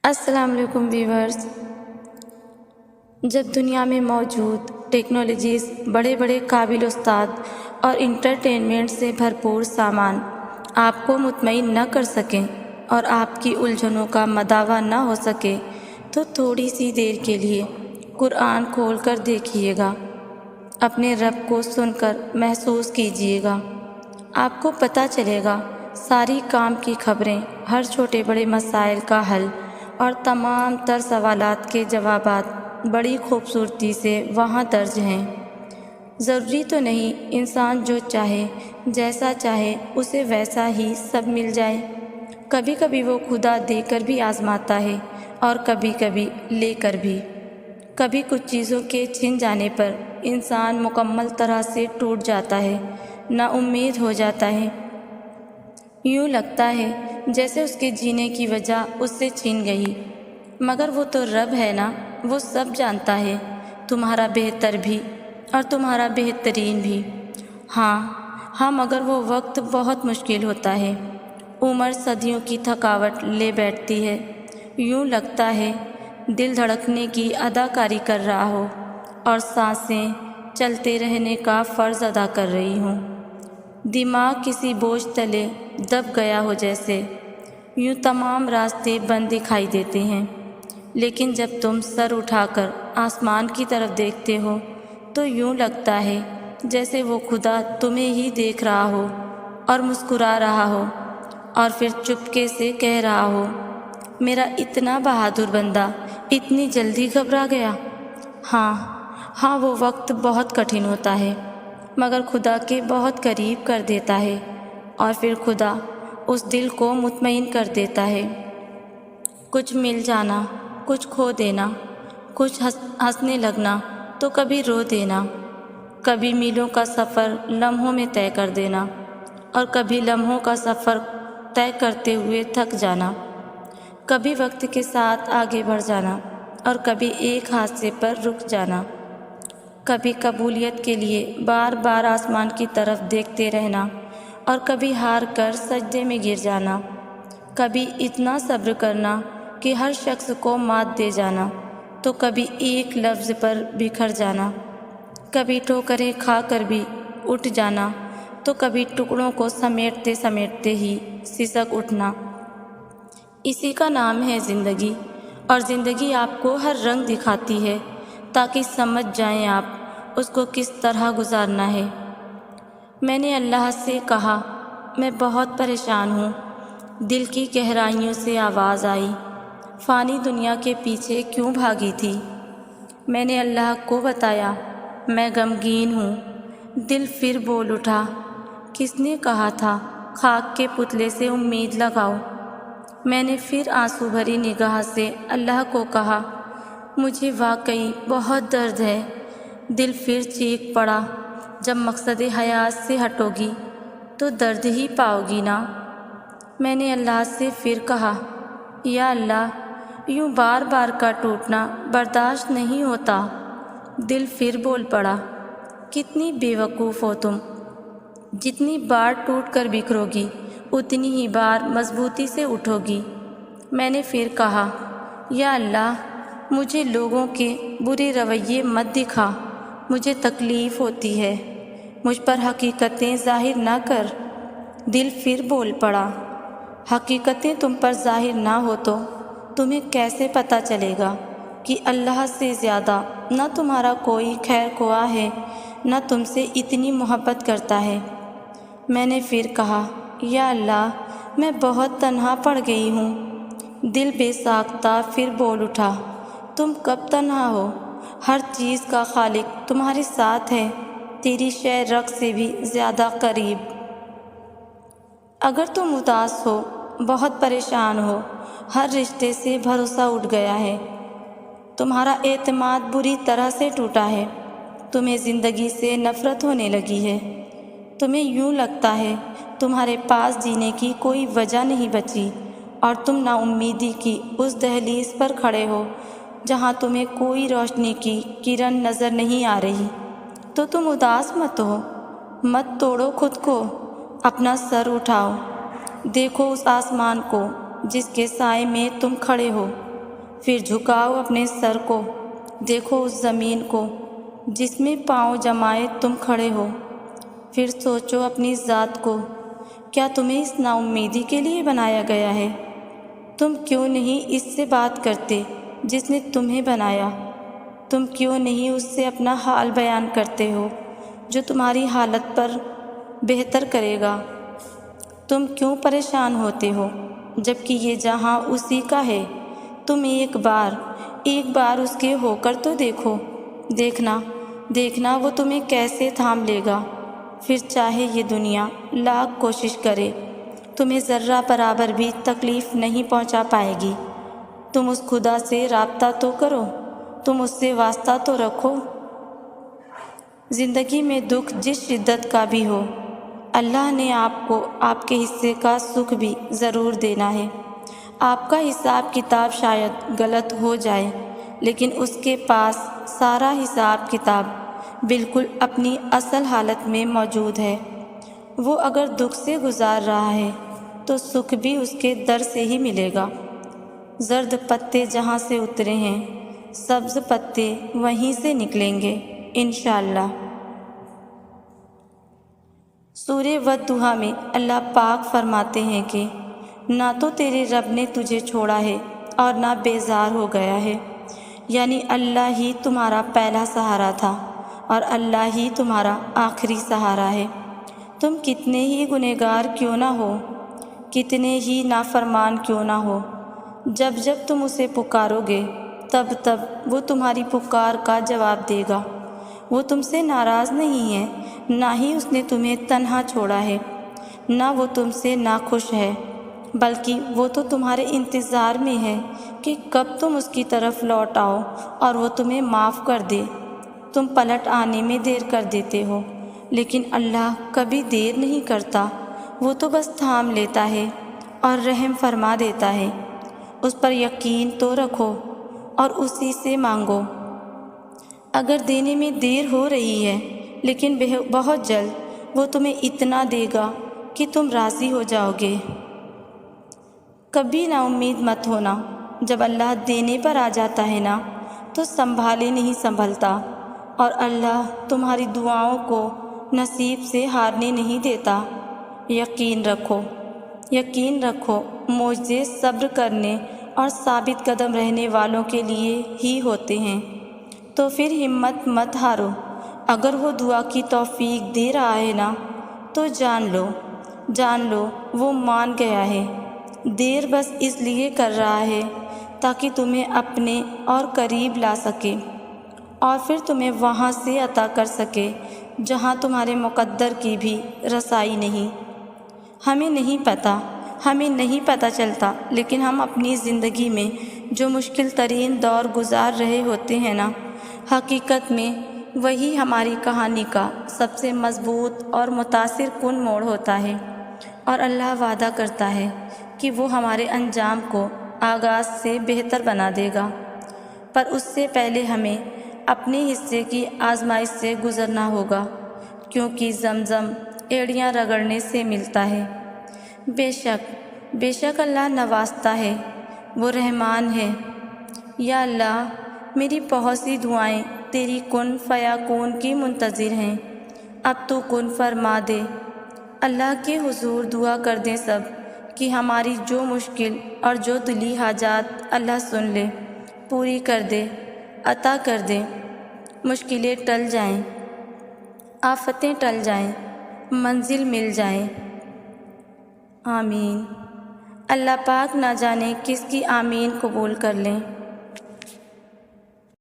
السلام علیکم ویورز۔ جب دنیا میں موجود ٹیکنالوجیز، بڑے بڑے قابل استاد اور انٹرٹینمنٹ سے بھرپور سامان آپ کو مطمئن نہ کر سکیں اور آپ کی الجھنوں کا مداوع نہ ہو سکے تو تھوڑی سی دیر کے لیے قرآن کھول کر دیکھیے گا، اپنے رب کو سن کر محسوس کیجیے گا۔ آپ کو پتہ چلے گا ساری کام کی خبریں، ہر چھوٹے بڑے مسائل کا حل اور تمام تر سوالات کے جوابات بڑی خوبصورتی سے وہاں درج ہیں۔ ضروری تو نہیں انسان جو چاہے، جیسا چاہے اسے ویسا ہی سب مل جائے۔ کبھی کبھی وہ خدا دے کر بھی آزماتا ہے اور کبھی کبھی لے کر بھی۔ کبھی کچھ چیزوں کے چھن جانے پر انسان مکمل طرح سے ٹوٹ جاتا ہے، نا امید ہو جاتا ہے۔ یوں لگتا ہے جیسے اس کے جینے کی وجہ اس سے چھن گئی، مگر وہ تو رب ہے نا، وہ سب جانتا ہے، تمہارا بہتر بھی اور تمہارا بہترین بھی۔ ہاں مگر وہ وقت بہت مشکل ہوتا ہے، عمر صدیوں کی تھکاوٹ لے بیٹھتی ہے، یوں لگتا ہے دل دھڑکنے کی اداکاری کر رہا ہو اور سانسیں چلتے رہنے کا فرض ادا کر رہی ہوں۔ دماغ کسی بوجھ تلے دب گیا ہو جیسے، یوں تمام راستے بند دکھائی دیتے ہیں۔ لیکن جب تم سر اٹھا کر آسمان کی طرف دیکھتے ہو تو یوں لگتا ہے جیسے وہ خدا تمہیں ہی دیکھ رہا ہو اور مسکرا رہا ہو، اور پھر چپکے سے کہہ رہا ہو، میرا اتنا بہادر بندہ اتنی جلدی گھبرا گیا۔ ہاں وہ وقت بہت کٹھن ہوتا ہے، مگر خدا کے بہت قریب کر دیتا ہے، اور پھر خدا اس دل کو مطمئن کر دیتا ہے۔ کچھ مل جانا، کچھ کھو دینا، کچھ ہنسنے لگنا تو کبھی رو دینا، کبھی میلوں کا سفر لمحوں میں طے کر دینا اور کبھی لمحوں کا سفر طے کرتے ہوئے تھک جانا، کبھی وقت کے ساتھ آگے بڑھ جانا اور کبھی ایک حادثے پر رک جانا، کبھی قبولیت کے لیے بار بار آسمان کی طرف دیکھتے رہنا اور کبھی ہار کر سجدے میں گر جانا، کبھی اتنا صبر کرنا کہ ہر شخص کو مات دے جانا تو کبھی ایک لفظ پر بکھر جانا، کبھی ٹھوکریں کھا کر بھی اٹھ جانا تو کبھی ٹکڑوں کو سمیٹتے سمیٹتے ہی سسک اٹھنا۔ اسی کا نام ہے زندگی، اور زندگی آپ کو ہر رنگ دکھاتی ہے تاکہ سمجھ جائیں آپ اس کو کس طرح گزارنا ہے۔ میں نے اللہ سے کہا، میں بہت پریشان ہوں۔ دل کی گہرائیوں سے آواز آئی، فانی دنیا کے پیچھے کیوں بھاگی تھی؟ میں نے اللہ کو بتایا، میں غمگین ہوں۔ دل پھر بول اٹھا، کس نے کہا تھا خاک کے پتلے سے امید لگاؤ؟ میں نے پھر آنسو بھری نگاہ سے اللہ کو کہا، مجھے واقعی بہت درد ہے۔ دل پھر چیخ پڑا، جب مقصد حیات سے ہٹو گی تو درد ہی پاؤ گی نا۔ میں نے اللہ سے پھر کہا، یا اللہ، یوں بار بار کا ٹوٹنا برداشت نہیں ہوتا۔ دل پھر بول پڑا، کتنی بے وقوف ہو تم، جتنی بار ٹوٹ کر بکھرو گی اتنی ہی بار مضبوطی سے اٹھو گی۔ میں نے پھر کہا، یا اللہ، مجھے لوگوں کے برے رویے مت دکھا، مجھے تکلیف ہوتی ہے، مجھ پر حقیقتیں ظاہر نہ کر۔ دل پھر بول پڑا، حقیقتیں تم پر ظاہر نہ ہو تو تمہیں کیسے پتہ چلے گا کہ اللہ سے زیادہ نہ تمہارا کوئی خیر خواہ ہے، نہ تم سے اتنی محبت کرتا ہے۔ میں نے پھر کہا، یا اللہ، میں بہت تنہا پڑ گئی ہوں۔ دل بے ساختہ پھر بول اٹھا، تم کب تنہا ہو؟ ہر چیز کا خالق تمہارے ساتھ ہے، تیری شے رگ سے بھی زیادہ قریب۔ اگر تم اداس ہو، بہت پریشان ہو، ہر رشتے سے بھروسہ اٹھ گیا ہے، تمہارا اعتماد بری طرح سے ٹوٹا ہے، تمہیں زندگی سے نفرت ہونے لگی ہے، تمہیں یوں لگتا ہے تمہارے پاس جینے کی کوئی وجہ نہیں بچی، اور تم نا امیدی کی اس دہلیز پر کھڑے ہو جہاں تمہیں کوئی روشنی کی کرن نظر نہیں آ رہی، تو تم اداس مت ہو، مت توڑو خود کو، اپنا سر اٹھاؤ، دیکھو اس آسمان کو جس کے سائے میں تم کھڑے ہو۔ پھر جھکاؤ اپنے سر کو، دیکھو اس زمین کو جس میں پاؤں جمائے تم کھڑے ہو۔ پھر سوچو اپنی ذات کو، کیا تمہیں اس نا امیدی کے لیے بنایا گیا ہے؟ تم کیوں نہیں اس سے بات کرتے جس نے تمہیں بنایا؟ تم کیوں نہیں اس سے اپنا حال بیان کرتے ہو جو تمہاری حالت پر بہتر کرے گا؟ تم کیوں پریشان ہوتے ہو جب کہ یہ جہاں اسی کا ہے؟ تم ایک بار اس کے ہو کر تو دیکھو، دیکھنا وہ تمہیں کیسے تھام لے گا۔ پھر چاہے یہ دنیا لاکھ کوشش کرے، تمہیں ذرہ برابر بھی تکلیف نہیں پہنچا پائے گی۔ تم اس خدا سے رابطہ تو کرو، تم اس سے واسطہ تو رکھو۔ زندگی میں دکھ جس شدت کا بھی ہو، اللہ نے آپ کو آپ کے حصے کا سکھ بھی ضرور دینا ہے۔ آپ کا حساب کتاب شاید غلط ہو جائے، لیکن اس کے پاس سارا حساب کتاب بالکل اپنی اصل حالت میں موجود ہے۔ وہ اگر دکھ سے گزار رہا ہے تو سکھ بھی اس کے در سے ہی ملے گا۔ زرد پتے جہاں سے اترے ہیں، سبز پتے وہیں سے نکلیں گے انشاءاللہ۔ سورہ والضحیٰ میں اللہ پاک فرماتے ہیں کہ نہ تو تیرے رب نے تجھے چھوڑا ہے اور نہ بیزار ہو گیا ہے، یعنی اللہ ہی تمہارا پہلا سہارا تھا اور اللہ ہی تمہارا آخری سہارا ہے۔ تم کتنے ہی گنہگار کیوں نہ ہو، کتنے ہی نافرمان کیوں نہ ہو، جب تم اسے پکارو گے تب وہ تمہاری پکار کا جواب دے گا۔ وہ تم سے ناراض نہیں ہے، نہ ہی اس نے تمہیں تنہا چھوڑا ہے، نہ وہ تم سے ناخوش ہے، بلکہ وہ تو تمہارے انتظار میں ہے کہ کب تم اس کی طرف لوٹ آؤ اور وہ تمہیں معاف کر دے۔ تم پلٹ آنے میں دیر کر دیتے ہو، لیکن اللہ کبھی دیر نہیں کرتا، وہ تو بس تھام لیتا ہے اور رحم فرما دیتا ہے۔ اس پر یقین تو رکھو اور اسی سے مانگو۔ اگر دینے میں دیر ہو رہی ہے، لیکن بہت جلد وہ تمہیں اتنا دے گا کہ تم راضی ہو جاؤ گے۔ کبھی نا امید مت ہونا، جب اللہ دینے پر آ جاتا ہے نا تو سنبھالے نہیں سنبھلتا، اور اللہ تمہاری دعاؤں کو نصیب سے ہارنے نہیں دیتا۔ یقین رکھو معجزے صبر کرنے اور ثابت قدم رہنے والوں کے لیے ہی ہوتے ہیں۔ تو پھر ہمت مت ہارو، اگر وہ دعا کی توفیق دے رہا ہے نا تو جان لو وہ مان گیا ہے۔ دیر بس اس لیے کر رہا ہے تاکہ تمہیں اپنے اور قریب لا سکے، اور پھر تمہیں وہاں سے عطا کر سکے جہاں تمہارے مقدر کی بھی رسائی نہیں۔ ہمیں نہیں پتہ چلتا، لیکن ہم اپنی زندگی میں جو مشکل ترین دور گزار رہے ہوتے ہیں نا، حقیقت میں وہی ہماری کہانی کا سب سے مضبوط اور متاثر کن موڑ ہوتا ہے، اور اللہ وعدہ کرتا ہے کہ وہ ہمارے انجام کو آغاز سے بہتر بنا دے گا، پر اس سے پہلے ہمیں اپنے حصے کی آزمائش سے گزرنا ہوگا، کیونکہ زمزم ایڑیاں رگڑنے سے ملتا ہے۔ بے شک اللہ نوازتا ہے، وہ رحمان ہے۔ یا اللہ، میری بہت سی دعائیں تیری کن فیکون کی منتظر ہیں، اب تو کن فرما دے۔ اللہ کے حضور دعا کر دیں سب کہ ہماری جو مشکل اور جو دلی حاجات اللہ سن لے، پوری کر دے، عطا کر دے، مشکلیں ٹل جائیں، آفتیں ٹل جائیں، منزل مل جائیں۔ آمین۔ اللہ پاک نہ جانے کس کی آمین قبول کر لیں۔